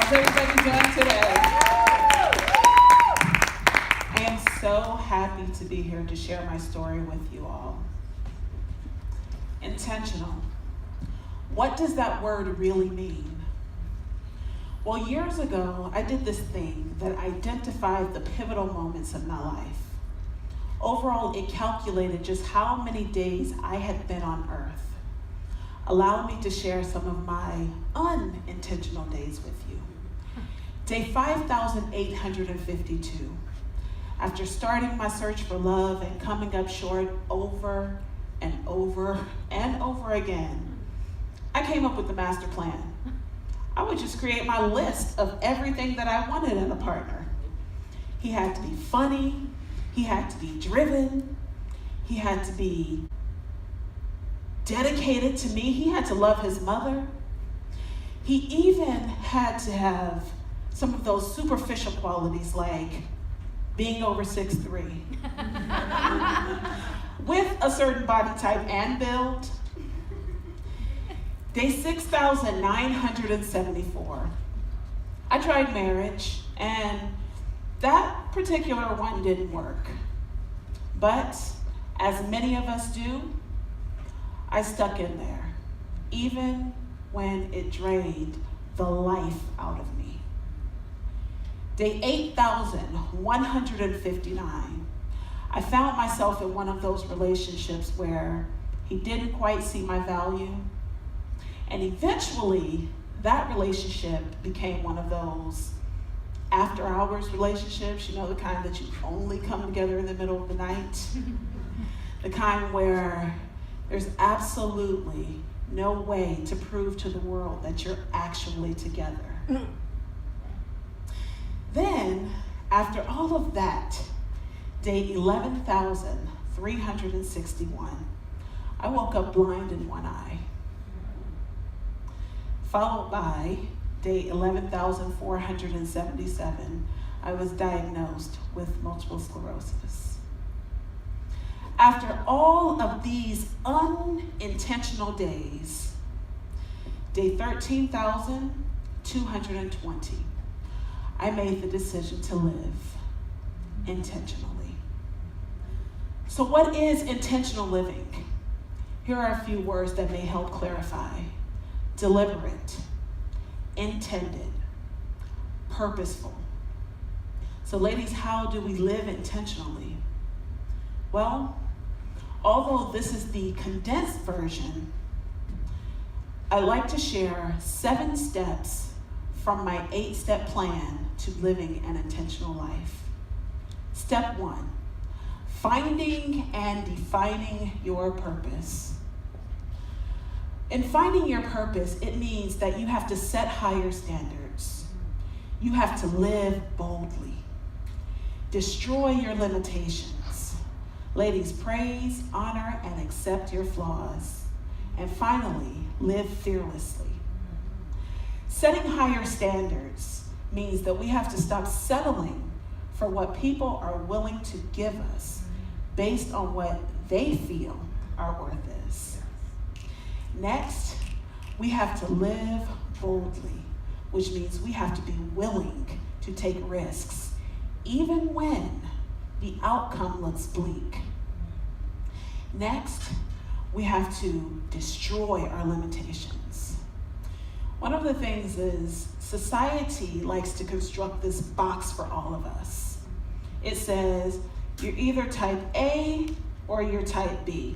How's everybody doing today? I am so happy to be here to share my story with you all. Intentional. What does that word really mean? Well, years ago, I did this thing that identified the pivotal moments of my life. Overall, it calculated just how many days I had been on earth. Allow me to share some of my unintentional days with you. Day 5,852. After starting my search for love and coming up short over and over and over again, I came up with the master plan. I would just create my list of everything that I wanted in a partner. He had to be funny, he had to be driven, he had to be dedicated to me, he had to love his mother. He even had to have some of those superficial qualities like being over 6'3", with a certain body type and build. Day 6,974. I tried marriage, and that particular one didn't work. But as many of us do, I stuck in there, even when it drained the life out of me. Day 8,159. I found myself in one of those relationships where he didn't quite see my value. And eventually, that relationship became one of those after hours relationships, you know, the kind that you only come together in the middle of the night. The kind where there's absolutely no way to prove to the world that you're actually together. Then, after all of that, day 11,361, I woke up blind in one eye. Followed by day 11,477, I was diagnosed with multiple sclerosis. After all of these unintentional days, day 13,220, I made the decision to live intentionally. So what is intentional living? Here are a few words that may help clarify. Deliberate, intended, purposeful. So ladies, how do we live intentionally? Well, although this is the condensed version, I'd like to share 7 steps from my 8-step plan to living an intentional life. Step 1, finding and defining your purpose. In finding your purpose, it means that you have to set higher standards. You have to live boldly. Destroy your limitations. Ladies, praise, honor, and accept your flaws. And finally, live fearlessly. Setting higher standards means that we have to stop settling for what people are willing to give us based on what they feel our worth is. Next, we have to live boldly, which means we have to be willing to take risks, even when the outcome looks bleak. Next, we have to destroy our limitations. One of the things is society likes to construct this box for all of us. It says, you're either type A or you're type B.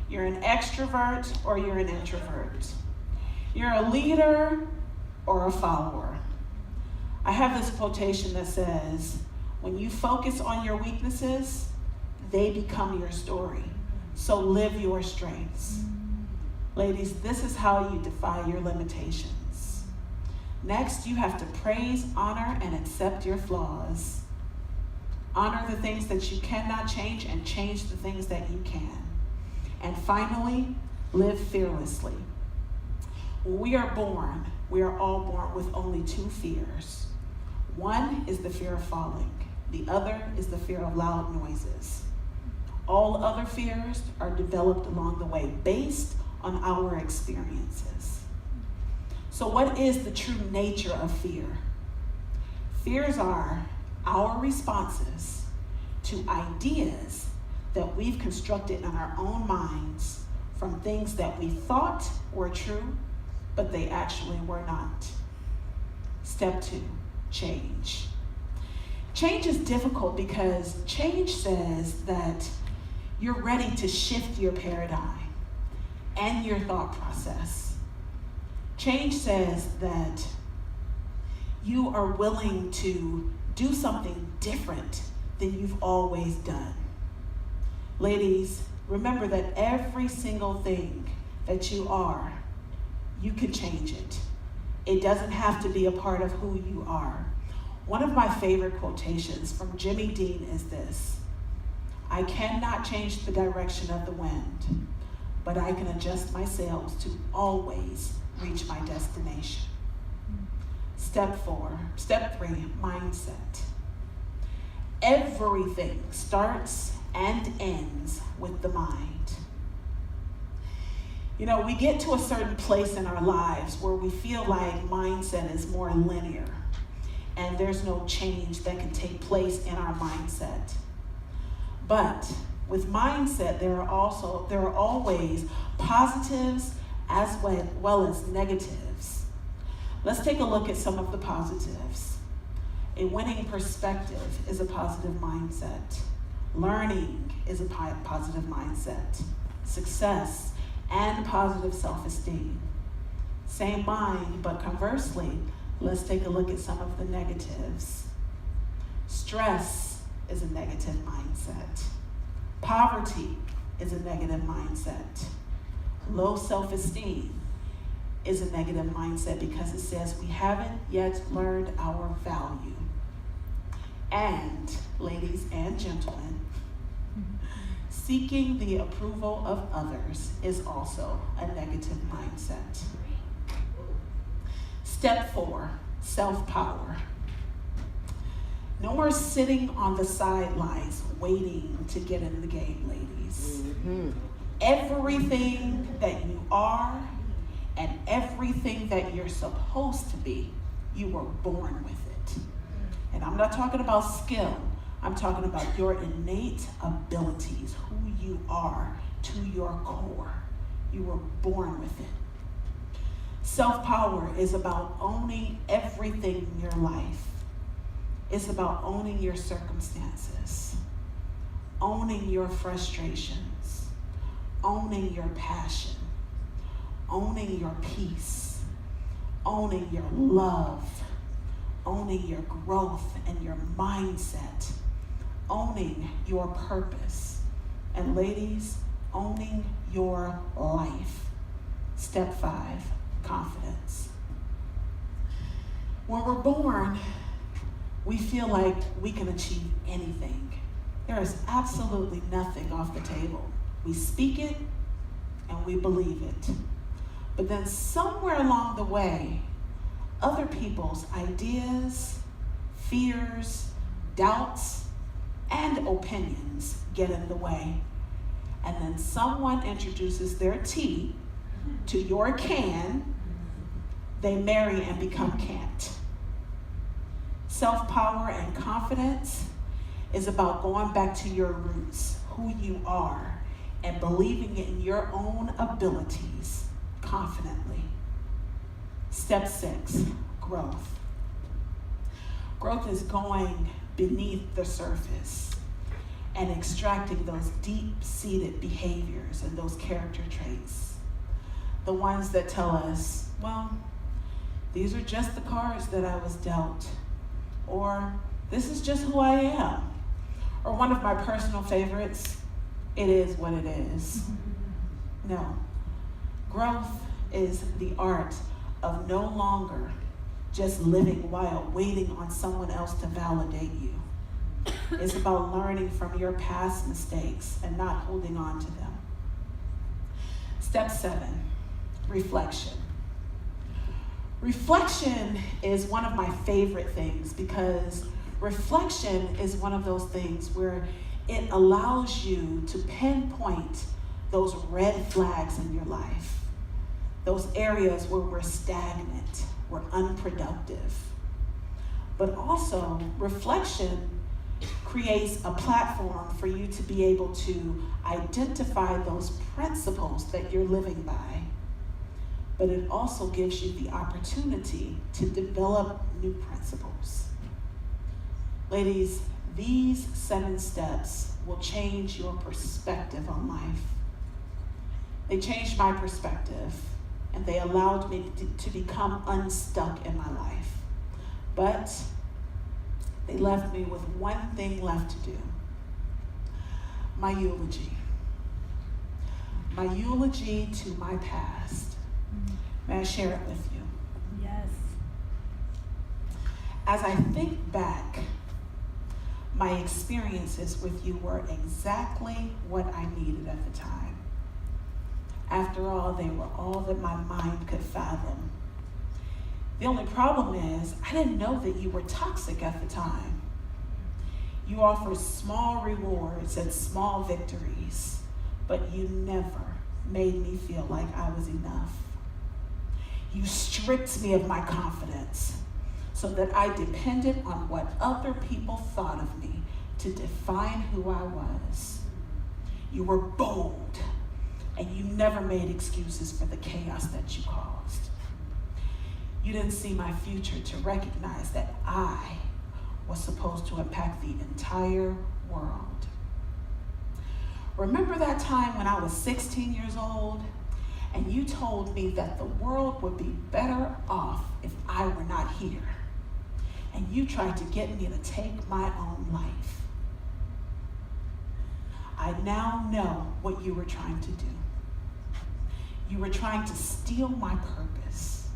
You're an extrovert or you're an introvert. You're a leader or a follower. I have this quotation that says, when you focus on your weaknesses, they become your story. So live your strengths. Ladies, this is how you defy your limitations. Next, you have to praise, honor, and accept your flaws. Honor the things that you cannot change and change the things that you can. And finally, live fearlessly. When we are born, we are all born with only 2 fears. One is the fear of falling. The other is the fear of loud noises. All other fears are developed along the way based on our experiences. So what is the true nature of fear? Fears are our responses to ideas that we've constructed in our own minds from things that we thought were true, but they actually were not. Step 2, change. Change is difficult because change says that you're ready to shift your paradigm and your thought process. Change says that you are willing to do something different than you've always done. Ladies, remember that every single thing that you are, you can change it. It doesn't have to be a part of who you are. One of my favorite quotations from Jimmy Dean is this: I cannot change the direction of the wind, but I can adjust my sails to always reach my destination. Step 3, mindset. Everything starts and ends with the mind. You know, we get to a certain place in our lives where we feel like mindset is more linear and there's no change that can take place in our mindset. But with mindset, there are always positives as well as negatives. Let's take a look at some of the positives. A winning perspective is a positive mindset. Learning is a positive mindset. Success and positive self-esteem. Same mind, but conversely, let's take a look at some of the negatives. Stress is a negative mindset. Poverty is a negative mindset. Low self-esteem is a negative mindset because it says we haven't yet learned our value. And, ladies and gentlemen, seeking the approval of others is also a negative mindset. Step 4, self-power. No more sitting on the sidelines waiting to get in the game, ladies. Mm-hmm. Everything that you are and everything that you're supposed to be, you were born with it. And I'm not talking about skill. I'm talking about your innate abilities, who you are to your core. You were born with it. Self-power is about owning everything in your life. It's about owning your circumstances, owning your frustrations, owning your passion, owning your peace, owning your love, owning your growth and your mindset, owning your purpose, and ladies, owning your life. Step 5, confidence. When we're born, we feel like we can achieve anything. There is absolutely nothing off the table. We speak it and we believe it. But then somewhere along the way, other people's ideas, fears, doubts, and opinions get in the way. And then someone introduces their tea to your can, they marry and become can't. Self-power and confidence is about going back to your roots, who you are, and believing in your own abilities confidently. Step 6, growth. Growth is going beneath the surface and extracting those deep-seated behaviors and those character traits. The ones that tell us, well, these are just the cards that I was dealt, or this is just who I am. Or one of my personal favorites, it is what it is. No, growth is the art of no longer just living while waiting on someone else to validate you. It's about learning from your past mistakes and not holding on to them. Step 7, reflection. Reflection is one of my favorite things because reflection is one of those things where it allows you to pinpoint those red flags in your life. those areas where we're stagnant, we're unproductive. But also, reflection creates a platform for you to be able to identify those principles that you're living by. But it also gives you the opportunity to develop new principles. Ladies, these 7 steps will change your perspective on life. They changed my perspective, and they allowed me to become unstuck in my life. But they left me with one thing left to do. My eulogy. My eulogy to my past. May I share it with you? Yes. As I think back, my experiences with you were exactly what I needed at the time. After all, they were all that my mind could fathom. The only problem is, I didn't know that you were toxic at the time. You offered small rewards and small victories, but you never made me feel like I was enough. You stripped me of my confidence so that I depended on what other people thought of me to define who I was. You were bold, and you never made excuses for the chaos that you caused. You didn't see my future to recognize that I was supposed to impact the entire world. Remember that time when I was 16 years old and you told me that the world would be better off if I were not here, and you tried to get me to take my own life? I now know what you were trying to do. You were trying to steal my purpose.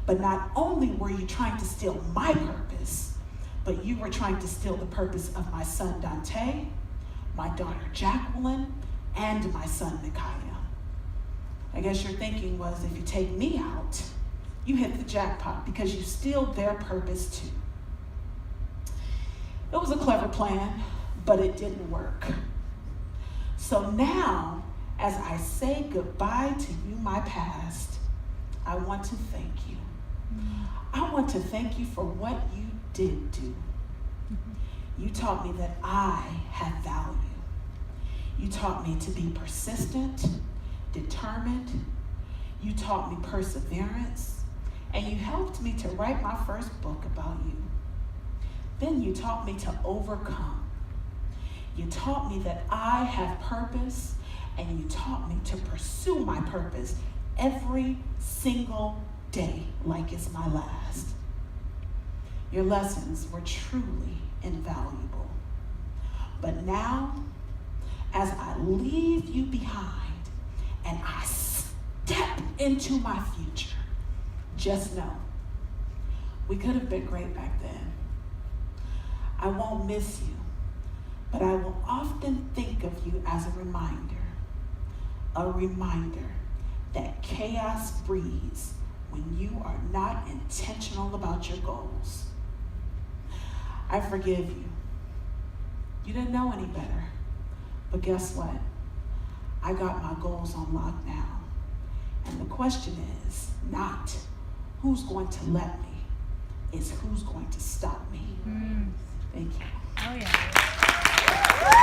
But not only were you trying to steal my purpose, but you were trying to steal the purpose of my son Dante, my daughter Jacqueline, and my son Micaiah. I guess your thinking was, if you take me out, you hit the jackpot because you steal their purpose too. It was a clever plan, but it didn't work. So now, as I say goodbye to you, my past, I want to thank you. I want to thank you for what you did do. You taught me that I had value. You taught me to be persistent, determined. You taught me perseverance, and you helped me to write my first book about you. Then you taught me to overcome. You taught me that I have purpose, and you taught me to pursue my purpose every single day like it's my last. Your lessons were truly invaluable. But now, as I leave you behind and I step into my future, just know, we could have been great back then. I won't miss you, but I will often think of you as a reminder that chaos breeds when you are not intentional about your goals. I forgive you. You didn't know any better, but guess what? I got my goals on lock now. And the question is not who's going to let me, it's who's going to stop me. Thank you. Oh yeah.